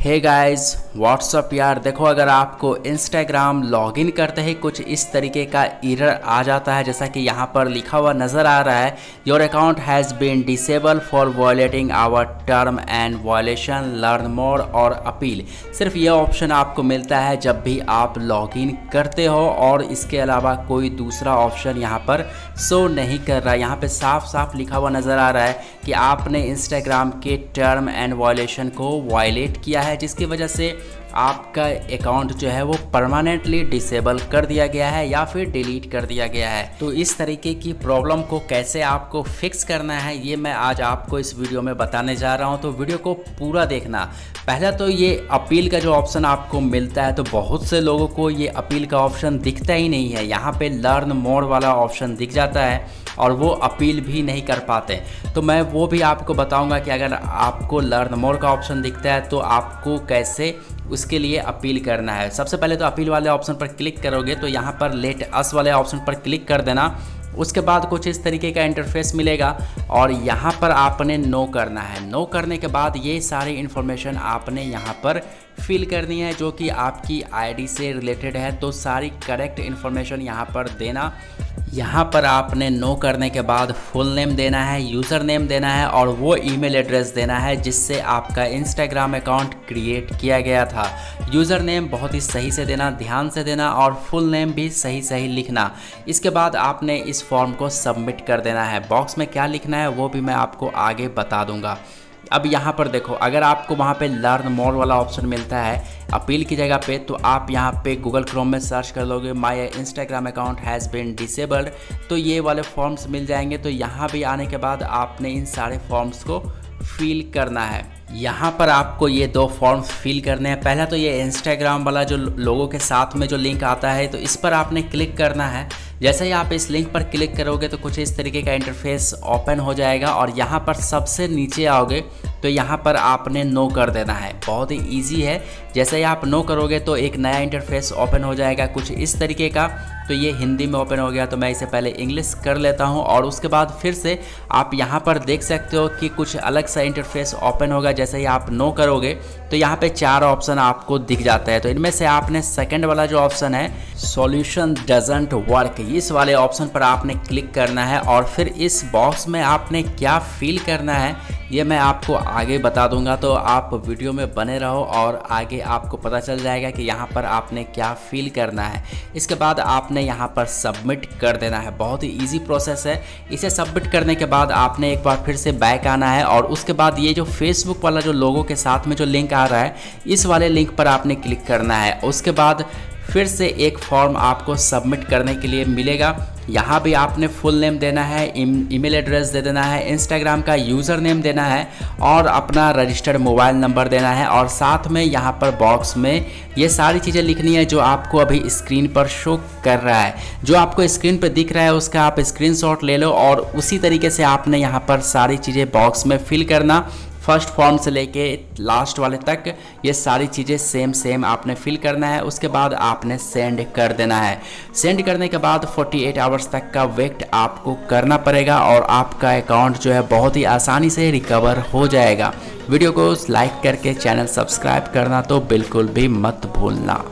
Hey guys what's up यार, देखो अगर आपको इंस्टाग्राम लॉगिन करते ही कुछ इस तरीके का एरर आ जाता है, जैसा कि यहाँ पर लिखा हुआ नज़र आ रहा है, your account has been disable for violating our term and violation, learn more और अपील। सिर्फ ये ऑप्शन आपको मिलता है जब भी आप लॉगिन करते हो और इसके अलावा कोई दूसरा ऑप्शन यहाँ पर शो नहीं कर रहा है। यहाँ पे साफ साफ लिखा हुआ नज़र आ रहा है कि आपने इंस्टाग्राम के टर्म एंड वायलेशन को वायलेट किया है, जिसकी वजह से आपका अकाउंट जो है वो परमानेंटली डिसेबल कर दिया गया है या फिर डिलीट कर दिया गया है। तो इस tariके की प्रॉब्लम को कैसे आपको फिक्स करना है ये मैं आज आपको इस वीडियो में बताने जा रहा हूं, तो वीडियो को पूरा देखना। पहला तो ये अपील का जो ऑप्शन आपको मिलता है, तो बहुत से लोगों को ये अपील का ऑप्शन दिखता ही नहीं है। यहाँ पे लर्न मोर वाला ऑप्शन दिख जाता है और वो अपील भी नहीं कर पाते। तो मैं वो भी आपको बताऊंगा कि अगर आपको लर्न मोर का ऑप्शन दिखता है तो आपको कैसे उसके लिए अपील करना है। सबसे पहले तो अपील वाले ऑप्शन पर क्लिक करोगे तो यहाँ पर लेट अस वाले ऑप्शन पर क्लिक कर देना। उसके बाद कुछ इस तरीके का इंटरफेस मिलेगा और यहाँ पर आपने नो करना है। नो करने के बाद ये सारी इन्फॉर्मेशन आपने यहाँ पर फिल करनी है जो कि आपकी आईडी से रिलेटेड है। तो सारी करेक्ट इन्फॉर्मेशन यहाँ पर देना। यहाँ पर आपने नो करने के बाद फुल नेम देना है, यूज़र नेम देना है और वो ईमेल एड्रेस देना है जिससे आपका इंस्टाग्राम अकाउंट क्रिएट किया गया था। यूज़र नेम बहुत ही सही से देना, ध्यान से देना और फुल नेम भी सही सही लिखना। इसके बाद आपने इस फॉर्म को सबमिट कर देना है। बॉक्स में क्या लिखना है वो भी मैं आपको आगे बता दूंगा। अब यहाँ पर देखो, अगर आपको वहाँ पे लर्न मोर वाला ऑप्शन मिलता है अपील की जगह पे, तो आप यहाँ पे गूगल क्रोम में सर्च कर लोगे my Instagram account has been disabled, तो ये वाले फॉर्म्स मिल जाएंगे। तो यहाँ भी आने के बाद आपने इन सारे फॉर्म्स को फिल करना है। यहाँ पर आपको ये दो फॉर्म्स फिल करने हैं। पहला तो ये इंस्टाग्राम वाला जो लोगों के साथ में जो लिंक आता है, तो इस पर आपने क्लिक करना है। जैसे ही आप इस लिंक पर क्लिक करोगे तो कुछ इस तरीके का इंटरफेस ओपन हो जाएगा और यहाँ पर सबसे नीचे आओगे तो यहाँ पर आपने नो कर देना है। बहुत ही इजी है। जैसे ही आप नो करोगे तो एक नया इंटरफेस ओपन हो जाएगा कुछ इस तरीके का। तो ये हिंदी में ओपन हो गया, तो मैं इसे पहले इंग्लिश कर लेता हूँ और उसके बाद फिर से आप यहाँ पर देख सकते हो कि कुछ अलग सा इंटरफेस ओपन होगा। जैसे ही आप नो करोगे तो यहाँ पे 4 ऑप्शन आपको दिख जाता है। तो इनमें से आपने सेकंड वाला जो ऑप्शन है सॉल्यूशन डजंट वर्क, इस वाले ऑप्शन पर आपने क्लिक करना है और फिर इस बॉक्स में आपने क्या फिल करना है ये मैं आपको आगे बता दूंगा। तो आप वीडियो में बने रहो और आगे आपको पता चल जाएगा कि यहाँ पर आपने क्या फिल करना है। इसके बाद आपने यहाँ पर सबमिट कर देना है। बहुत ही इजी प्रोसेस है। इसे सबमिट करने के बाद आपने एक बार फिर से बैक आना है और उसके बाद ये जो फेसबुक वाला जो लोगों के साथ में जो लिंक आ रहा है, इस वाले लिंक पर आपने क्लिक करना है। उसके बाद फिर से एक फॉर्म आपको सबमिट करने के लिए मिलेगा। यहाँ भी आपने फुल नेम देना है, ईमेल एड्रेस दे देना है, इंस्टाग्राम का यूज़र नेम देना है और अपना रजिस्टर्ड मोबाइल नंबर देना है और साथ में यहाँ पर बॉक्स में ये सारी चीज़ें लिखनी है जो आपको अभी स्क्रीन पर शो कर रहा है। जो आपको स्क्रीन पर दिख रहा है उसका आप स्क्रीनशॉट ले लो और उसी तरीके से आपने यहाँ पर सारी चीज़ें बॉक्स में फिल करना। फर्स्ट फॉर्म से लेके लास्ट वाले तक ये सारी चीज़ें सेम आपने फिल करना है। उसके बाद आपने सेंड कर देना है। सेंड करने के बाद 48 आवर्स तक का वेट आपको करना पड़ेगा और आपका अकाउंट जो है बहुत ही आसानी से रिकवर हो जाएगा। वीडियो को लाइक करके चैनल सब्सक्राइब करना तो बिल्कुल भी मत भूलना।